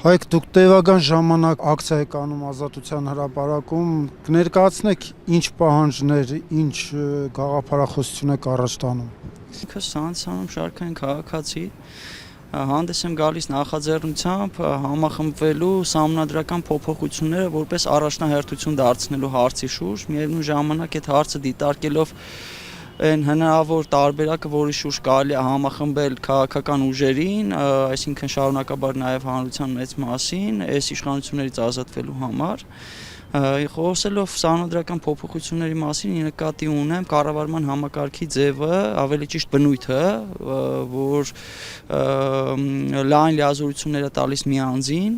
Հայք դուք տևական ժամանակ ակցիա եք անում Ազատության հրապարակում, կներկայացնեք ինչ պահանջներ, ինչ գաղափարախոսություն եք առաջ տանում։ Ինքս ցանցանում շարքային քաղաքացի հանդես եմ գալիս նախաձեռնությամբ համախմբվելու սահմանադրական փոփոխությունները որպես առաջնահերթություն դարձնելու հարցի շուրջ, միևնույն ժամանակ այդ հարցը դիտարկելով այն հնարավոր տարբերակը, որի շուրջ կարելի է համախմբել քաղաքական ուժերին, այսինքն շարունակաբար նաև հանրության մեծ մասին, այս իշխանություններից ազատվելու համար, խոսելով սահմանադրական փոփոխությունների մասին նկատի ունեմ կառավարման համակարգի ձևը, ավելի ճիշտ բնույթը, որ լայն լիազորություններ է տալիս մի անձին,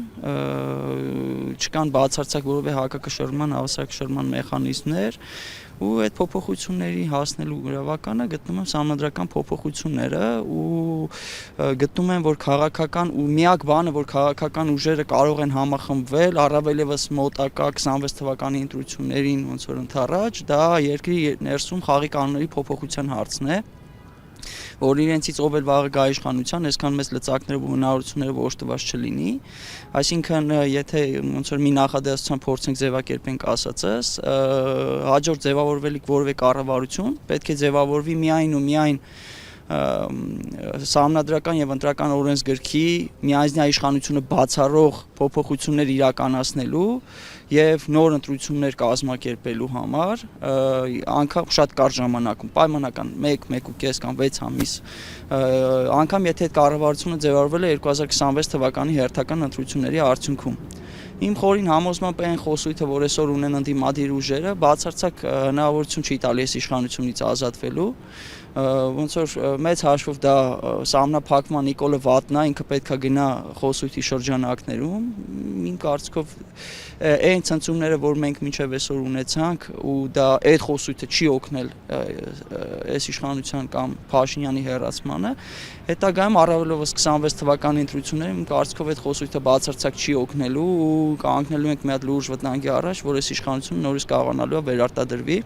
չկան բացարձակ որևէ հակակշռման, հավասարակշռման մեխանիզմներ, ու այդ փոփոխությունների հասնելու գրավականը գտնում եմ սահմանադրական փոփոխությունները ու գտնում եմ, որ քաղաքական ու միակ բանը, որ քաղաքական ուժերը կարող են համախմբվել, առավել ևս մոտակա 26 թվականի ընտրություններին ոնց որ ընդառաջ, դա երկրի ներսում խաղի կանոնների փոփոխության հարցն է, որ իրենցից ով էլ վաղը գա իշխանության, այսքան մեծ լծակներով ու հնարավորություններով օժտված չլինի, այսինքն եթե ոնց որ մի նախադասության փորձենք ձևակերպենք ասածս, հաջորդ ձևավորվելիք որևէ կառավարություն պետք է ձևավորվի միայն ու միայն սահմանադրական եւ ընտրական օրենսգրքի միայնա իշխանությունը բացառող փոփոխություններ իրականացնելու եւ նոր ընտրություններ կազմակերպելու համար անգամ շատ կարճ ժամանակում պայմանական 1-1.5 կամ 6 ամիս անգամ եթե այդ կառավարությունը ձևավորվել է 2026 թվականի հերթական ընտրությունների արդյունքում Իմ խորին համոզմամբ այն խոսույթը, որ այսօր ունեն ընդդիմադիր ուժերը, բացարձակ հնարավորություն չի տալի այս իշխանությունից ազատվելու, ոնց որ մեծ հաշվով դա սահմանափակման Նիկոլը Վատնա, ինքը պետքա գնա խոսույթի շրջանակներում, իմ կարծիքով այն ցնցումները, որ մենք մինչև այսօր ունեցանք, ու դա այդ խոսույթը չի օգնել այս իշխանության կամ Փաշինյանի հեռացմանը, հետագայում առավելովս 26 թվականի ընտրությունները իմ կարծիքով այդ խոսույթը բացարձակ չի օգնելու ու կանգնելու ենք մի հատ լուրջ վտանգի առաջ, որ այս իշխանությունը նորից կարողանալու է վերարտադրվի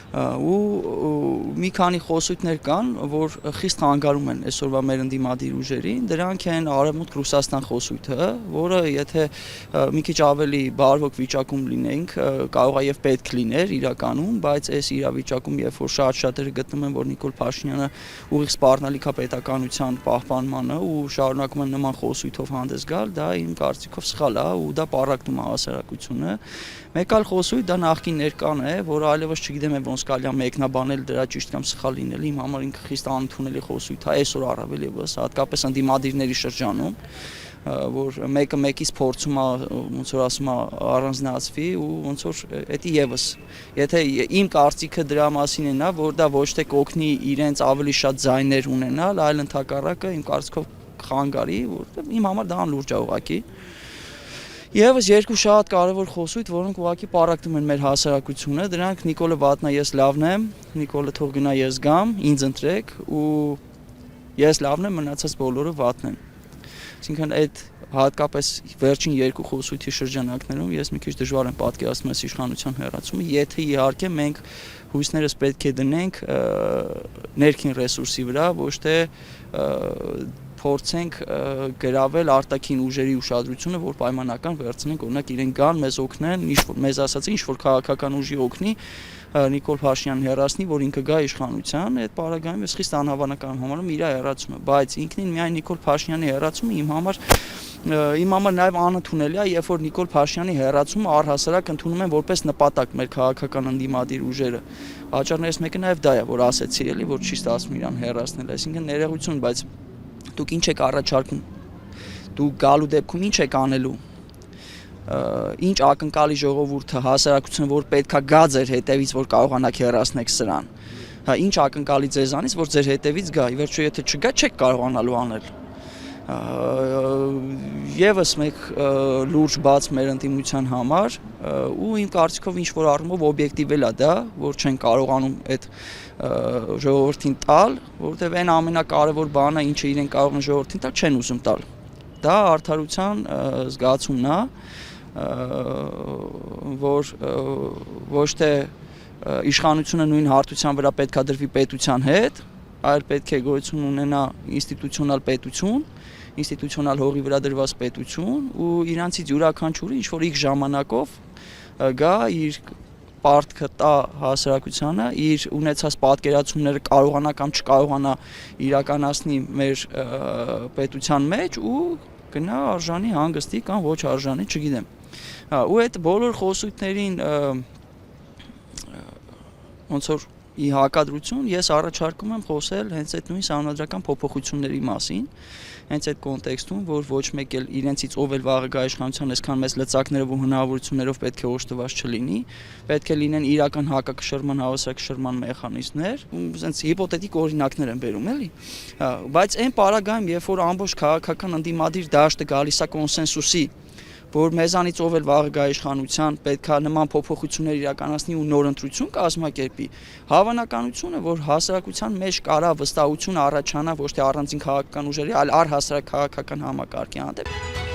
ու մի քանի խոսույթներ կան, որ խիստ խանգարում են այսօրվա մեր ընդդիմադիր ուժերին, դրանք են Արևմուտք Ռուսաստան խոսույթը, որը եթե մի քիչ ավելի բարվոք վիճակում լինենք, կարող է եւ պետք լիներ իրականում, բայց այս իրավիճակում, երբ որ շատ-շատերը գտնում են, որ Նիկոլ Փաշինյանը ուղիղ սպառնալիք է պետականության պահպանմանը ու շարունակում են նման խոսույթով հանդես գալ, դա իմ կարծիքով սխալ է ու դա պառակտում է հասարակությունը։ Մեկ այլ խոսույթ դա նախկին ներկան է, որը այլևս չգիտեմ ոնց կարելի է մեկնաբանել դրա ճիշտ կամ սխալ լինելը, իմ համար ինքը խիստ անընդունելի խոսույթ է, այսօր առավել ևս, հատկապես ընդդիմադիրների շրջանում, որ մեկը մեկից փորձում է, ոնց որ ասում է, առանձնացվի ու ոնց որ դա եւս, եթե իմ կարծիքը դրա մասին է նա, որ դա ոչ թե կօգնի իրենց ավելի շատ ձայներ ունենալ, այլ ընդհակառակը իմ կարծիքով խանգարի, որտեղ իմ համար դա անլուրջ է ուղղակի Եվս երկու շատ կարևոր խոսույթ, որոնք ուղղակի պառակտում են մեր հասարակությունը, դրանք Նիկոլը Վատնա ես լավն եմ, Նիկոլը թող գնա ես գամ, ինձ ընտրեք ու ես լավն եմ, մնացած բոլորը վատն են։ Այսինքն այդ հատկապես վերջին երկու խոսույթի շրջանակներում ես մի քիչ դժվար եմ պատկերացնում այս իշխանության հեռացումը, եթե իհարկե մենք հույսներս պետք է դնենք ներքին ռեսուրսի վրա, ոչ թե փորձենք գրավել արտաքին ուժերի ուշադրությունը, որ պայմանական վերցնենք, օրինակ իրենք գան, մեզ օգնեն, մեզ ասած ինչ-որ քաղաքական ուժի օգնի Նիկոլ Փաշինյանն հեռացնի, որ ինքը գա իշխանության, այդ պարագայում ես խիստ անհավանական համարում իր հեռացումը, բայց ինքնին միայն Նիկոլ Փաշինյանի հեռացումը իմ համար նաև անընդունելի է, երբ որ Նիկոլ Փաշինյանի հեռացումը առհասարակ ընդունում են որպես նպատակ մեր քաղաքական ընդդիմադիր ուժերը։ Պատճառներից մեկը նաև դա է, որ ասեցի էլի, որ չի ստացվում իրան հեռացնել, այսինքն ներողություն, բայց դուք ինչ եք առաջարկում, դուք գալու դեպքում ինչ եք անելու, ինչ ակնկալի ժողովուրդը հասարակությունը, որ պետքա գա ձեր հետևից, որ կարողանաք հեռացնեք սրան, ինչ ակնկալի ձեզանից, որ ձեր հետևից գա, ի վերջո եթե չգա, չեք կարողանալու անել։ Եվս մեկ լուրջ բաց մեր ընդդիմության համար ու իմ կարծիքով ինչ-որ առումով օբյեկտիվ էլ է դա, որ չեն կարողանում այդ ժողովրդին տալ, որովհետև այն ամենակարևոր բանը, ինչը իրենք կարող են ժողովրդին տալ, չեն ուզում տալ։ Դա արդարության զգացումն է, որ ոչ թե իշխանությունը նույն հարթության վրա պետքա դրվի պետության հետ, այլ պետք է գոյություն ունենա ինստիտուցիոնալ պետություն, ինստիտուցիոնալ հողի վրա դրված պետություն ու իրանցից յուրաքանչյուրը ինչ որ իր ժամանակով գա իր պարտքը տա հասարակությանը, իր ունեցած պատկերացումները կարողանա կամ չկարողանա իրականացնի մեր պետության մեջ ու գնա արժանի հանգստի կամ ոչ արժանի, չգիտեմ։ Ու այդ բոլոր խոսույթներին ոնց որ ի հակադրություն ես առաջարկում եմ խոսել հենց այդ նույն սահմանադրական փոփոխությունների մասին, հենց այդ կոնտեքստում, որ ոչ մեկ էլ իրենցից ով էլ վաղը գա իշխանության այսքան մեծ լծակներով ու հնարավորություններով պետք է օժտված չլինի, պետք է լինեն իրական հակակշռման, հավասարակշռման մեխանիզմներ, ասենց հիպոթետիկ օրինակներ են բերում, էլի։ Բայց այն պարագայում, երբ որ ամբողջ քաղաքական ընդդիմադիր դաշտը գալիս է կոնսենսուսի, որ մեզանից ով էլ վաղը գա իշխանության, պետքա նման փոփոխություններ իրականացնի ու նոր ընտրություն կազմակերպի, հավանականությունը, որ հասարակության մեջ կարա վստահություն առաջանա ոչ թե առանձին քաղաքական ուժերի, այլ առհասարակ քաղաքական համակարգի հանդեպ